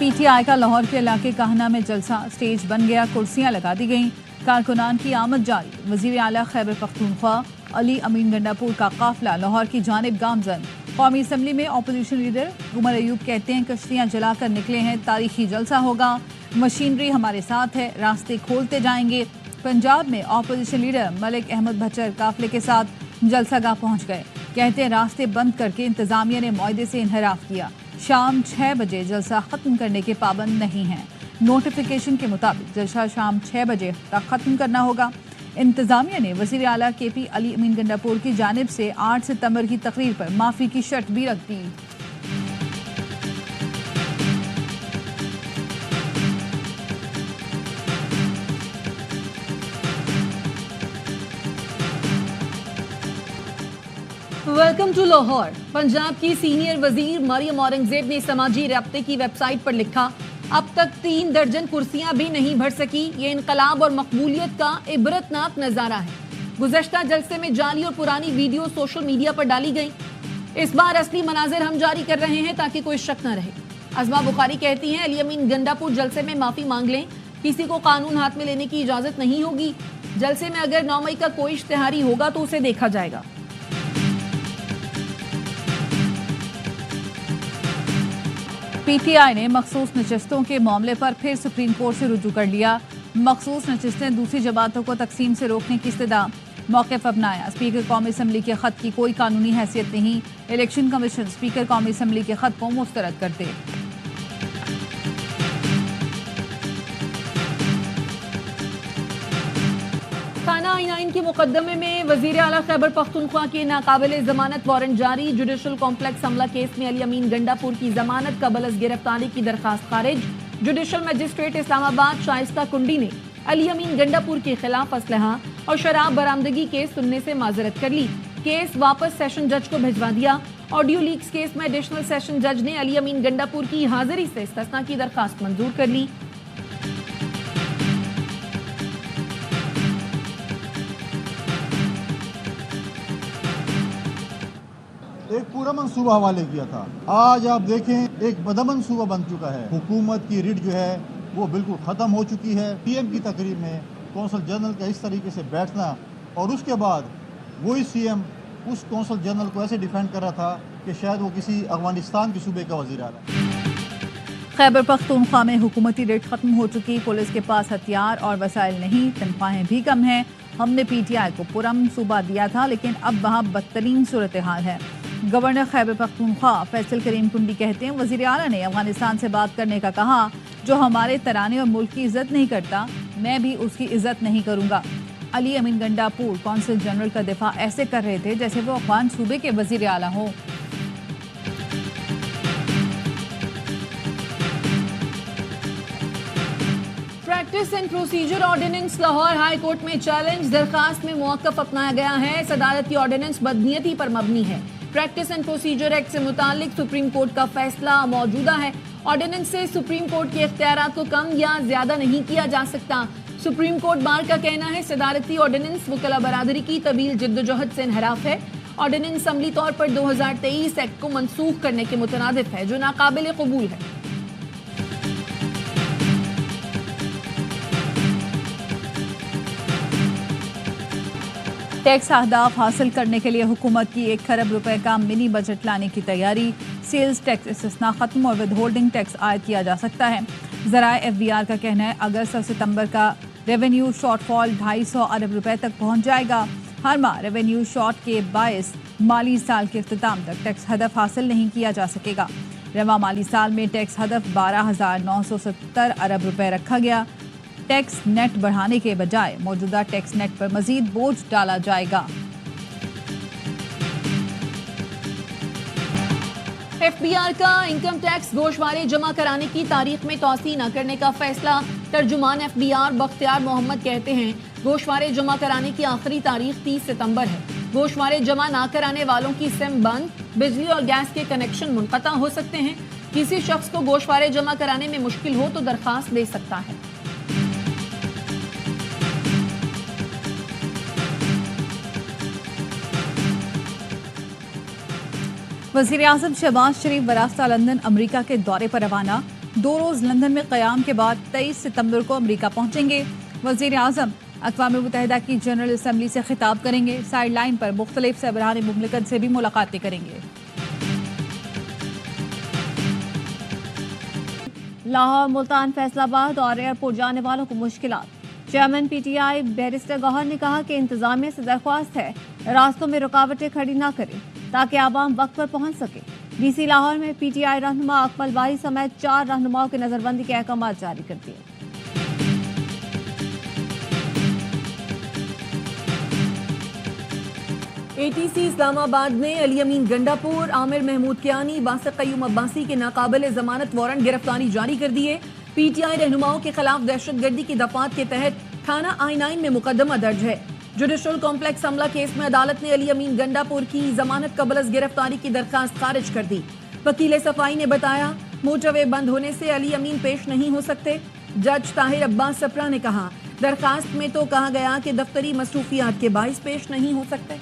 P T I का लाहौर के इलाके कहना में जलसा स्टेज बन गया, कुर्सियां लगा दी गईं, कारकुनान की आमद जारी। वजीर आला खैबर पख्तूनख्वा अली अमीन गंडापुर का काफिला लाहौर की जानिब गामजन। कौमी असम्बली में अपोजिशन लीडर उमर अयूब कहते हैं कश्तियां जलाकर निकले हैं, तारीखी जलसा होगा, मशीनरी हमारे साथ है, रास्ते खोलते जाएंगे। पंजाब में अपोजिशन लीडर मलिक अहमद भच्चर काफिले के साथ जलसागाह पहुंच गए, कहते हैं रास्ते बंद करके इंतजामिया ने मुआहदे से इनहराफ किया, शाम 6 बजे जलसा खत्म करने के पाबंद नहीं हैं। नोटिफिकेशन के मुताबिक जलसा शाम 6 बजे तक खत्म करना होगा। इंतजामिया ने वज़ीर आला के पी अली अमीन गंडापुर की जानिब से 8 सितंबर की तकरीर पर माफ़ी की शर्त भी रख दी। Welcome to Lahore. पंजाब की सीनियर वजीर मरियम औरंगजेब ने समाजी राब्ते की वेबसाइट पर लिखा, अब तक 3 दर्जन कुर्सियां भी नहीं भर सकी। ये इनकलाब और मकबूलियत का इबरतनाक नजारा है। गुज़श्ता जलसे में जाली और पुरानी वीडियो सोशल मीडिया पर डाली गई। इस बार असली मनाजिर हम जारी कर रहे हैं ताकि कोई शक न रहे। अज़मा बुखारी कहती हैं अली अमीन गंडापुर जलसे में माफी मांग लें, किसी को कानून हाथ में लेने की इजाजत नहीं होगी। जलसे में अगर 9 मई का कोई इश्तिहारी होगा तो उसे देखा जाएगा। पीटीआई ने मखसूस नशिस्तों के मामले पर फिर सुप्रीम कोर्ट से रुजू कर लिया। मखसूस नशिस्तें दूसरी जमातों को तकसीम से रोकने की इस्तदा। मौक़िफ़ अपनाया, स्पीकर कौमी असम्बली के ख़त की कोई कानूनी हैसियत नहीं। इलेक्शन कमीशन स्पीकर कौमी असम्बली के ख़त को मुस्तरद कर दे। थाना I9 के मुकदमे में वज़ीर आला खैबर पख्तूनख्वा के नाकाबिले ज़मानत वारंट जारी। जुडिशल कॉम्प्लेक्स हमला केस में अली अमीन गंडापुर की जमानत कबल अज़ गिरफ्तारी की दरखास्त खारिज। जुडिशल मजिस्ट्रेट इस्लामाबाद शाइस्ता कुंडी ने अली अमीन गंडापुर के खिलाफ असलहा और शराब बरामदगी केस सुनने से माजरत कर ली। केस वापस सेशन जज को भिजवा दिया। ऑडियो लीक्स केस में एडिशनल सेशन जज ने अली अमीन गंडापुर की हाजिरी से इस्तिस्ना की दरखास्त मंजूर कर ली। एक पूरा मंसूबा हवाले किया था, आज आप देखें एक बड़ा मंसूबा बन चुका है। हुकूमत की रिट जो है वो बिल्कुल ख़त्म हो चुकी है। पीएम की तकरीब में कौंसल जनरल का इस तरीके से बैठना और उसके बाद वही सीएम उस कौंसल जनरल को ऐसे डिफेंड कर रहा था कि शायद वो किसी अफगानिस्तान के सूबे का वज़ीर आला। खैबर पख्तूनख्वा में हुकूमती रेट खत्म हो चुकी, पुलिस के पास हथियार और वसाइल नहीं, तनख्वाहें भी कम हैं। हमने पीटीआई को पूरा मंसूबा दिया था लेकिन अब वहाँ बदतरीन सूरत हाल है। गवर्नर खैबर पख्तूनख्वा फैसल करीम कुंडी कहते हैं वज़ीर आला ने अफगानिस्तान से बात करने का कहा, जो हमारे तराने और मुल्क की इज्जत नहीं करता मैं भी उसकी इज्जत नहीं करूँगा। अली अमीन गंडापुर कौंसल जनरल का दिफा ऐसे कर रहे थे जैसे वो अफगान सूबे के वज़ीर आला हो। Practice and procedure ordinance Lahore high court में चैलेंज। दरखास्त में मौक़िफ़ अपनाया गया है, सदारती ऑर्डिनेंस बदनीयती पर मबनी है। प्रैक्टिस एंड प्रोसीजर एक्ट से मुतालिक सुप्रीम कोर्ट का फैसला मौजूदा है। ऑर्डिनेंस से सुप्रीम कोर्ट के इख्तियारात को कम या ज्यादा नहीं किया जा सकता। सुप्रीम कोर्ट बार का कहना है सदारती ऑर्डिनेंस वकला बरादरी की तवील जिद्दोजहद से इनहराफ है। ऑर्डिनेंस अमली तौर पर 2023 एक्ट को मनसूख करने के मुतनादिफ है, जो नाकाबिल कबूल है। टैक्स अहदाफ हासिल करने के लिए हुकूमत की 1 खरब रुपए का मिनी बजट लाने की तैयारी। सेल्स टैक्स इस्तिस्ना खत्म और विद होल्डिंग टैक्स आयद किया जा सकता है। ज़राए FBR का कहना है अगस्त और सितंबर का रेवेन्यू शॉर्टफॉल 250 अरब रुपए तक पहुंच जाएगा। हर माह रेवेन्यू शॉर्ट के बायस माली साल के इख्तिताम तक टैक्स हदफ हासिल नहीं किया जा सकेगा। रवा माली साल में टैक्स हदफ 12,970 अरब रुपए रखा गया। टैक्स नेट बढ़ाने के बजाय मौजूदा टैक्स नेट पर मजीद बोझ डाला जाएगा। FBR का इनकम टैक्स गोशवारे जमा कराने की तारीख में तौसी न करने का फैसला। तर्जुमान FBR बख्तियार मोहम्मद कहते हैं गोशवारे जमा कराने की आखिरी तारीख 30 सितंबर है। गोशवारे जमा ना कराने वालों की सिम बंद, बिजली और गैस के कनेक्शन मुनक़ता हो सकते हैं। किसी शख्स को गोशवारे जमा कराने में मुश्किल हो तो दरखास्त दे सकता है। वज़ीर-ए-आज़म शहबाज शरीफ बरास्ता लंदन अमरीका के दौरे पर रवाना। 2 रोज लंदन में क़याम के बाद 23 सितंबर को अमेरिका पहुंचेंगे। वज़ीर आज़म अक़वाम मुत्तहिदा की जनरल असम्बली से खिताब करेंगे। साइड लाइन पर मुख्तलिफ सरबराहान मुमलिकत से भी मुलाकातें करेंगे। लाहौर, मुल्तान, फैसलाबाद और एयरपोर्ट जाने वालों को मुश्किलात। चेयरमैन पीटीआई बैरिस्टर गौहर ने कहा कि इंतजामिया से दरख्वास्त है रास्तों में रुकावटें खड़ी ना करें ताकि आवाम वक्त पर पहुंच सके। डीसी लाहौर में पीटीआई रहनुमा अकमल बारी समेत 4 रहनुमाओं के नजरबंदी के अहकाम जारी कर दिए। एटीसी इस्लामाबाद ने अली अमीन गंडापुर, आमिर महमूद कियानी, बासिक क़य्यूम अब्बासी के नाकाबिले जमानत वारंट गिरफ्तारी जारी कर दिए। पीटीआई रहनुमाओं के खिलाफ दहशतगर्दी की दफात के तहत थाना I9 में मुकदमा दर्ज है। जुडिशल कॉम्प्लेक्स हमला केस में अदालत ने अली अमीन गंडापुर की जमानत कबल गिरफ्तारी की दरखास्त खारिज कर दी। वकील सफाई ने बताया मोटरवे बंद होने से अली अमीन पेश नहीं हो सकते। जज ताहिर अब्बास सप्रा ने कहा दरखास्त में तो कहा गया कि दफ्तरी मसरूफियात के बाइस पेश नहीं हो सकते।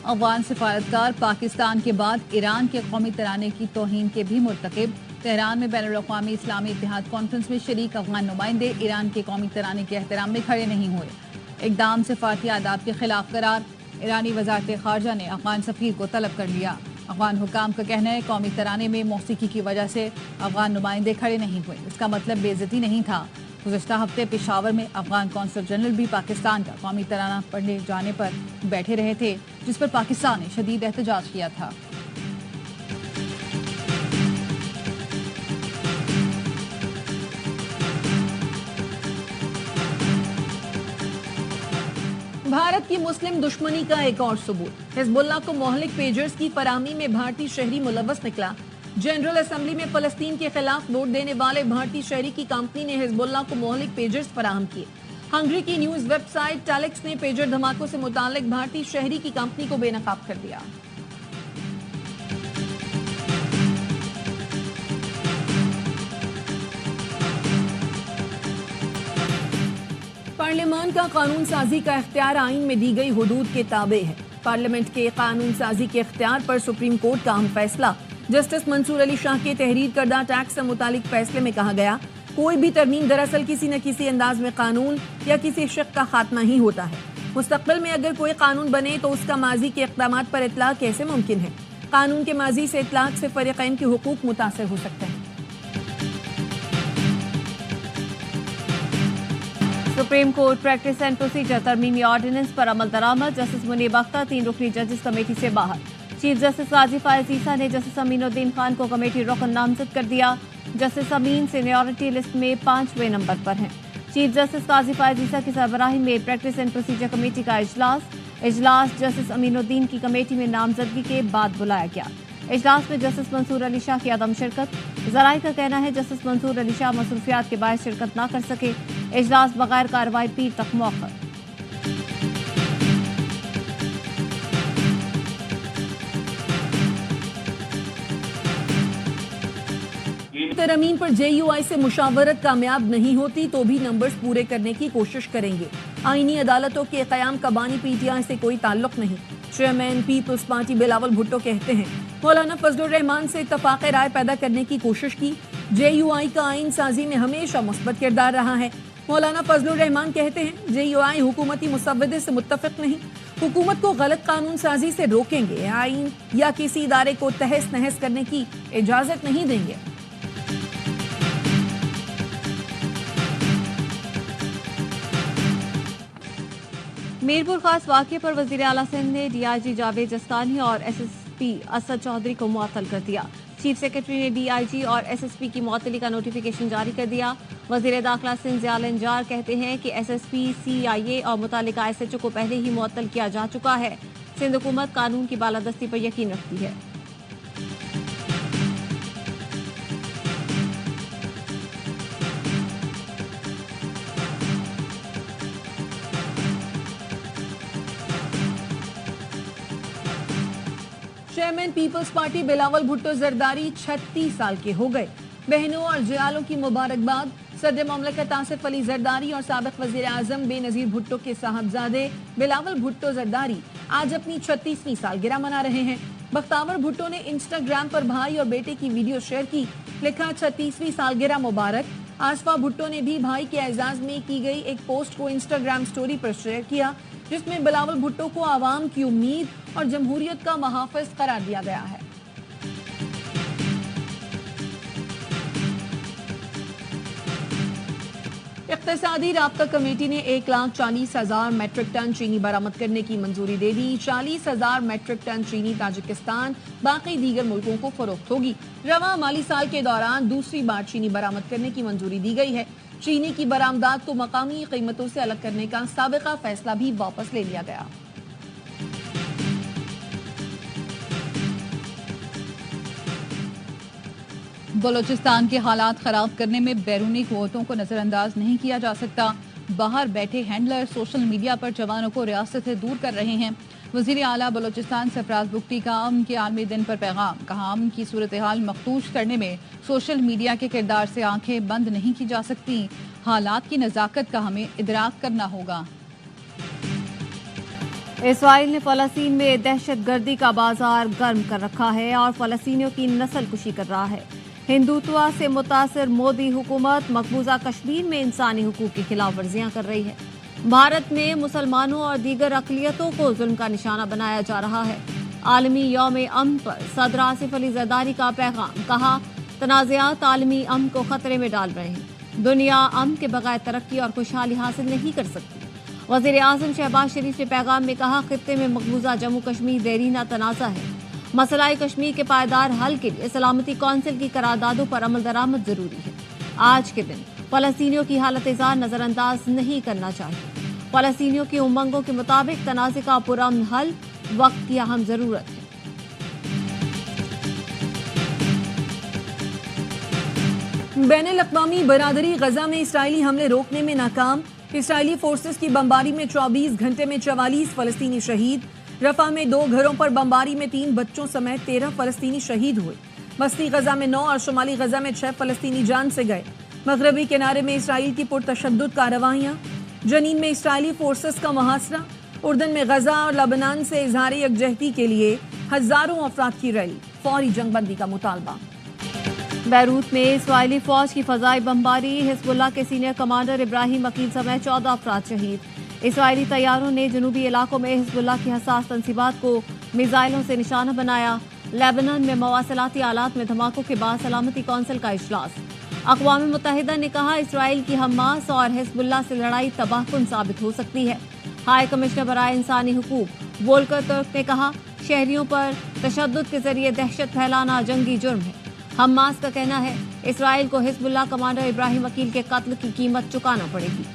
अफगान सिफारतकार पाकिस्तान के बाद ईरान के कौमी तराने की तौहीन के भी मुर्तकिब। तेहरान में बैनुल-अक़वामी इस्लामी इत्तेहाद कॉन्फ्रेंस में शरीक अफगान नुमाइंदे ईरान के कौमी तराने के एहतराम में खड़े नहीं हुए। इक़दाम सिफारती आदाब के खिलाफ करार। ईरानी वज़ारत ख़ारजा ने अफगान सफ़ीर को तलब कर लिया। अफगान हुकाम का कहना है कौमी तराने में मौसीकी की वजह से अफगान नुमाइंदे खड़े नहीं हुए, इसका मतलब बेइज्जती नहीं था। गुज़श्ता हफ्ते पेशावर में अफगान कौंसल जनरल भी पाकिस्तान का कौमी तराना पढ़ने जाने पर बैठे रहे थे, जिस पर पाकिस्तान ने शदीद एहतजाज किया था। भारत की मुस्लिम दुश्मनी का एक और सबूत। हिजबुल्लाह को मोहलिक पेजर्स की फराहमी में भारतीय शहरी मुलव्वस निकला। जनरल असेंबली में फलस्तीन के खिलाफ वोट देने वाले भारतीय शहरी की कंपनी ने हिजबुल्लाह को मोहलिक पेजर्स फराहम किए। हंगरी की न्यूज वेबसाइट टेलेक्स ने पेजर धमाकों से मुतालिक भारतीय शहरी की कंपनी को बेनकाब कर दिया। पार्लियामान का कानून साजी का इख्तियार आइन में दी गई हुदूद के ताबे है। पार्लियामेंट के कानून साजी के इख्तियार पर सुप्रीम कोर्ट का अहम फैसला। जस्टिस मंसूर अली शाह के तहरीर करदा टैक्स से मुतालिक फैसले में कहा गया कोई भी तरमीम दरअसल किसी न किसी अंदाज में कानून या किसी शक का खात्मा ही होता है। मुस्तकबिल में अगर कोई कानून बने तो उसका माजी के इक़दामात पर इतलाक़ कैसे मुमकिन है। कानून के माजी से इतलाक़ से फ़रीक़ैन के हुकूक मुतासर हो सकते हैं। Supreme court practice and procedure तरमीमी ऑर्डिनेंस पर अमल दरामद। जस्टिस मुनीब अख्तर 3 रुकनी जजेस कमेटी से बाहर। चीफ जस्टिस काजी फायज़ ईसा ने जस्टिस अमीनुद्दीन खान को कमेटी रुकन नामजद कर दिया। जस्टिस अमीन सीनियरिटी लिस्ट में 5वें नंबर पर हैं। चीफ जस्टिस काजी फायज़ ईसा की सरबराही में प्रैक्टिस एंड प्रोसीजर कमेटी का इजलास जस्टिस अमीनुद्दीन की कमेटी में नामजदगी के बाद बुलाया गया। इजलास में जस्टिस मंसूर अली शाह की अदम शिरकत। ज़राए का कहना है जस्टिस मंसूर अली शाह मसरूफियात के बायस शिरकत न कर सके। इजलास बगैर कार्रवाई पीर तक मौखर। तरमीम पर JUI से मुशावरत कामयाब नहीं होती तो भी नंबर्स पूरे करने की कोशिश करेंगे। आईनी अदालतों के क़याम का बानी PTI से कोई ताल्लुक नहीं। Chairman peoples party Bilawal Bhutto कहते हैं मौलाना फजलुर रहमान से इत्तफाक राय पैदा करने की कोशिश की। JUI का आइन साजी में हमेशा मुस्बत किरदार रहा है। मौलाना फजलुर रहमान कहते हैं JUI हुकूमती मुसव्वदे से मुत्तफिक नहीं, हुकूमत को गलत कानून साजी से रोकेंगे, आइन या किसी इदारे को तहस नहस करने की इजाजत नहीं देंगे। मीरपुर खास वाक़े पर वज़ीर आला सिंध ने DIG जावेद जस्तानी और SSP असद चौधरी को मुअत्तल कर दिया। चीफ सेक्रेटरी ने DIG और SSP की मुअत्तली का नोटिफिकेशन जारी कर दिया। वज़ीर दाखिला सिंध ज़ियाल अंजार कहते हैं कि SSP, CIA और मुतालिका SHO को पहले ही मुअत्तल किया जा चुका है। सिंध हुकूमत कानून की बालादस्ती पर यकीन रखती है। Chairman peoples party Bilawal Bhutto Zardari 36 साल के हो गए। बहनों और जियालों की मुबारकबाद। सदर ममलकत आसिफ अली जरदारी और साबिक वजीर आजम बेनजीर भुट्टो के साहबजादे बिलावल भुट्टो जरदारी आज अपनी 36वीं सालगिरह मना रहे हैं। बख्तावर भुट्टो ने इंस्टाग्राम पर भाई और बेटे की वीडियो शेयर की, लिखा 36वीं सालगिरह मुबारक। आसफा भुट्टो ने भी भाई के एजाज में की गई एक पोस्ट को इंस्टाग्राम स्टोरी पर शेयर किया, जिसमें बिलावल भुट्टो को आवाम की उम्मीद और जमहूरियत का मुहाफिज करार दिया गया है। इक्तिसादी राब्ता कमेटी ने 1,40,000 मेट्रिक टन चीनी बरामद करने की मंजूरी दे दी। 40,000 मेट्रिक टन चीनी ताजिकिस्तान, बाकी दीगर मुल्कों को फरोख्त होगी। रवां माली साल के दौरान दूसरी बार चीनी बरामद करने की मंजूरी दी गई है। चीनी की बरामदात को मकामी कीमतों से अलग करने का साबिका फैसला भी वापस ले लिया गया। बलूचिस्तान के हालात खराब करने में बैरूनी कुव्वतों को नजरअंदाज नहीं किया जा सकता। बाहर बैठे हैंडलर सोशल मीडिया पर जवानों को रियासत से दूर कर रहे हैं। वजीर आला बलूचिस्तान सरफराज बुगटी का अमन के आलमी दिन पर पैगाम, कहा अमन की सूरत हाल मखदूश करने में सोशल मीडिया के किरदार से आंखें बंद नहीं की जा सकती। हालात की नजाकत का हमें इदराक करना होगा। इसराइल ने फलस्तीन में दहशत गर्दी का बाजार गर्म कर रखा है और फलस्तीनियों की नस्ल कुशी कर रहा है। हिंदुत्व से मुतासिर मोदी हुकूमत मकबूजा कश्मीर में इंसानी हुकूक की खिलाफ वर्जियां कर रही है। भारत में मुसलमानों और दीगर अक़लियतों को जुल्म का निशाना बनाया जा रहा है। आलमी यौम अमन पर सदर आसिफ अली जरदारी का पैगाम, कहा तनाज़ात आलमी अमन को खतरे में डाल रहे हैं। दुनिया अमन के बगैर तरक्की और खुशहाली हासिल नहीं कर सकती। वज़ीर आज़म शहबाज शरीफ ने पैगाम में कहा खित्ते में मकबूजा जम्मू कश्मीर देरीना तनाज़ा है। मसला कश्मीर के पायदार हल के लिए सलामती कौंसिल की करारदादों पर अमल दरामद जरूरी है। आज के दिन फलस्तीनियों की हालत ज़ार नजरअंदाज नहीं करना चाहिए। फलस्तीनियों की उमंगों के मुताबिक तनाज़े का पुरअमन हल वक्त की अहम जरूरत है। बैनुल-अक़वामी बरादरी गजा में इसराइली हमले रोकने में नाकाम। इसराइली फोर्सेस की बमबारी में 24 घंटे में 44 फलस्तीनी शहीद। रफा में 2 घरों पर बमबारी में 3 बच्चों समेत 13 फलस्तीनी शहीद हुए। वस्ती गजा में 9 और शुमाली गजा में 6 फलस्तीनी जान से गए। मगरबी किनारे में इसराइल की पुरतशद्दुद कार्रवाइयां। जनीन में इसराइली फोर्सेस का मुहासरा। उर्दन में गजा और लबनान से इजहार यकजहती के लिए हजारों अफराद की रैली। फौरी जंगबंदी का मुतालबा। बैरूत में इसराइली फौज की फजाई बमबारी, हिजबुल्लाह के सीनियर कमांडर इब्राहिम अकील समेत 14 अफराद शहीद। इसराइली तैयारों ने जनूबी इलाकों में हिजबुल्लाह की हसास तंसीबात को मिसाइलों से निशाना बनाया। लेबनान में मवासलाती आलात में धमाकों के बाद सलामती कौंसिल का इजलास। अक़वाम मुत्तहिदा ने कहा इसराइल की हमास और हिजबुल्लाह से लड़ाई तबाहकुन साबित हो सकती है। हाई कमिश्नर बराए इंसानी हुकूक वोल्कर तुर्क ने कहा शहरियों पर तशद्दुद के जरिए दहशत फैलाना जंगी जुर्म है। हमास का कहना है इसराइल को हिजबुल्लाह कमांडर इब्राहिम अकील के कत्ल की कीमत चुकाना पड़ेगी।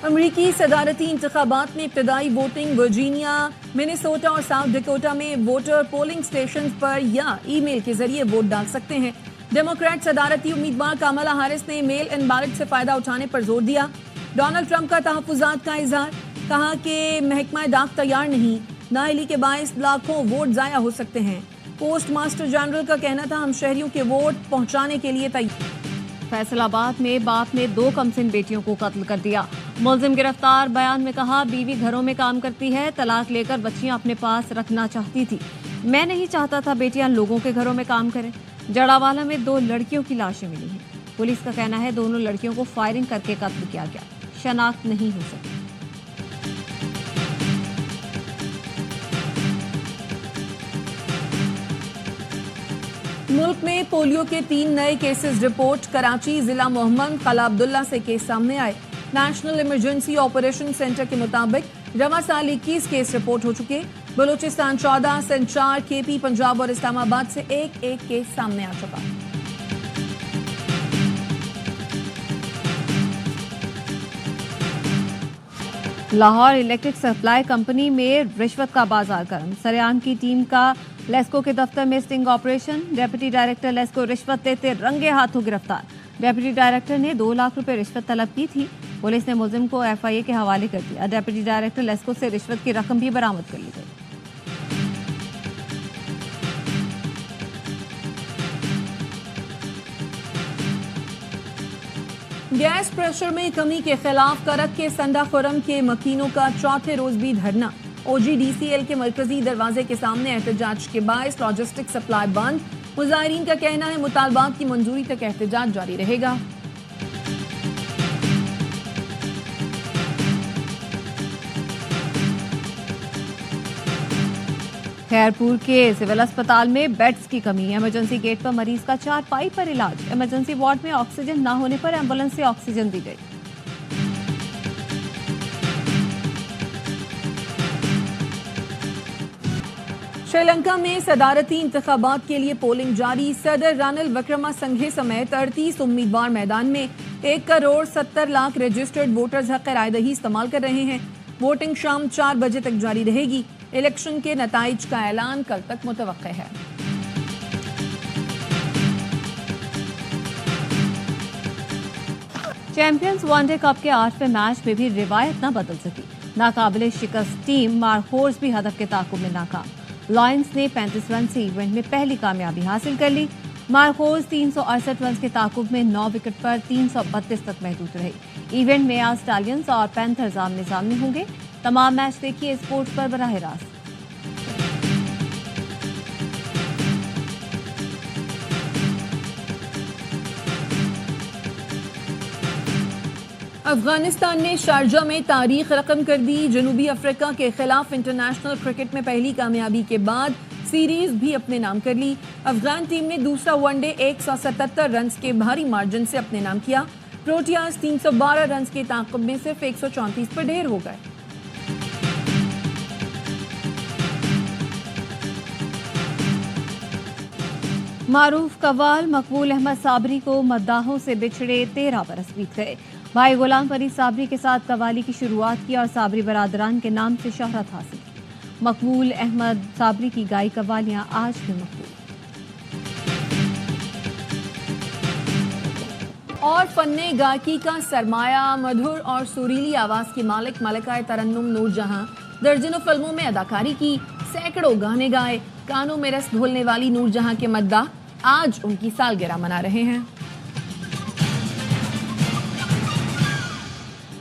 अमरीकी सदारती इंतखाबात में इब्तदाई वोटिंग वर्जीनिया, मिनेसोटा और साउथ डकोटा में वोटर पोलिंग स्टेशन पर या ईमेल के जरिए वोट डाल सकते हैं। डेमोक्रेट सदारती उम्मीदवार कमला हैरिस ने मेल इन बैलेट से फायदा उठाने पर जोर दिया। डोनाल्ड ट्रंप का तहफ्फुज़ात का इज़हार, कहा कि महकमा डाक तैयार नहीं, नाअहली के बायस लाखों वोट जाया हो सकते हैं। पोस्ट मास्टर जनरल का कहना था हम शहरियों के वोट पहुंचाने के लिए तैयार। फैसलाबाद में बाप ने 2 कमसिन बेटियों को कत्ल कर दिया। मुलजिम गिरफ्तार। बयान में कहा बीवी घरों में काम करती है, तलाक लेकर बच्चियां अपने पास रखना चाहती थी। मैं नहीं चाहता था बेटियां लोगों के घरों में काम करें। जड़ावाला में 2 लड़कियों की लाशें मिली हैं। पुलिस का कहना है दोनों लड़कियों को फायरिंग करके कत्ल किया गया। शनाख्त नहीं हो सकी। मुल्क में पोलियो के 3 नए केसेस रिपोर्ट। कराची जिला मोहम्मद कला अब्दुल्ला से केस सामने आए। नेशनल इमरजेंसी ऑपरेशन सेंटर के मुताबिक रवा साल 21 केस रिपोर्ट हो चुके। बलूचिस्तान 14, सिंध 4, केपी, पंजाब और इस्लामाबाद से एक केस सामने आ चुका। लाहौर इलेक्ट्रिक सप्लाई कंपनी में रिश्वत का बाजार गर्म। सरेआम की टीम का लेस्को के दफ्तर में sting operation. Deputy director LESCO रिश्वत लेते रंगे हाथों गिरफ्तार। डेप्यूटी डायरेक्टर ने 2 लाख रुपए रिश्वत तलब की थी। पुलिस ने मुलजिम को FIA के हवाले कर दिया। डेप्यूटी डायरेक्टर लेस्को से रिश्वत की रकम भी बरामद कर ली गई। गैस प्रेशर में कमी के खिलाफ करक के संडा खुरम के मकीनों का चौथे रोज भी धरना। OGDCL के मरकजी दरवाजे के सामने एहतजाज के बायस लॉजिस्टिक सप्लाई बंद। मुजाहिरीन का कहना है मुतालबात की मंजूरी तक एहतजाज जारी रहेगा। खैरपुर के सिविल अस्पताल में बेड्स की कमी। इमरजेंसी गेट पर मरीज का चारपाई पर इलाज। इमरजेंसी वार्ड में ऑक्सीजन न होने पर एम्बुलेंस से ऑक्सीजन दी गई। श्रीलंका में सदारती इंतखाबात के लिए पोलिंग जारी। सदर रानिल विक्रमासिंघे समेत 38 उम्मीदवार मैदान में। 1,70,00,000 रजिस्टर्ड वोटर्स हक रायदही इस्तेमाल कर रहे हैं। वोटिंग शाम 4 बजे तक जारी रहेगी। इलेक्शन के नताइज का ऐलान कल तक मुतवक्के है। चैंपियंस वनडे कप के 8वें मैच में भी रिवायत न बदल सकी। नाकाबिले शिकस्त टीम मारखोर्स भी हदफ के ताकुब में नाकाम। लायंस ने 35 रन से इवेंट में पहली कामयाबी हासिल कर ली। मारखोर्स 368 रन के ताकुब में 9 विकेट पर 332 तक महदूद रही। इवेंट में आज स्टालियंस और पैंथर्स आमने सामने होंगे। तमाम मैच देखिए स्पोर्ट्स पर बराह रास्त। अफगानिस्तान ने शारजा में तारीख रकम कर दी। जनूबी अफ्रीका के खिलाफ इंटरनेशनल क्रिकेट में पहली कामयाबी के बाद सीरीज भी अपने नाम कर ली। अफगान टीम ने दूसरा वनडे 177 रन के भारी मार्जिन से अपने नाम किया। प्रोटियाज 312 रन के ताक़ुब में सिर्फ 134 पर ढेर हो गए। मारूफ कव्वाल मकबूल अहमद साबरी को मद्दाहों से बिछड़े 13 बरस बीत गए। भाई गुलाम फरीद साबरी के साथ कव्वाली की शुरुआत की और साबरी बरादरान के नाम से शोहरत हासिल की। मकबूल अहमद साबरी की गाई कव्वालियां आज भी मकबूल। और फन्ने गायकी का सरमाया, मधुर और सुरीली आवाज की मालिक मलिकाए तरन्नुम नूरजहां। दर्जनों फिल्मों में अदाकारी की, सैकड़ों गाने गाए। कानों में रस घोलने वाली नूरजहां के मद्दाह आज उनकी सालगिरह मना रहे हैं।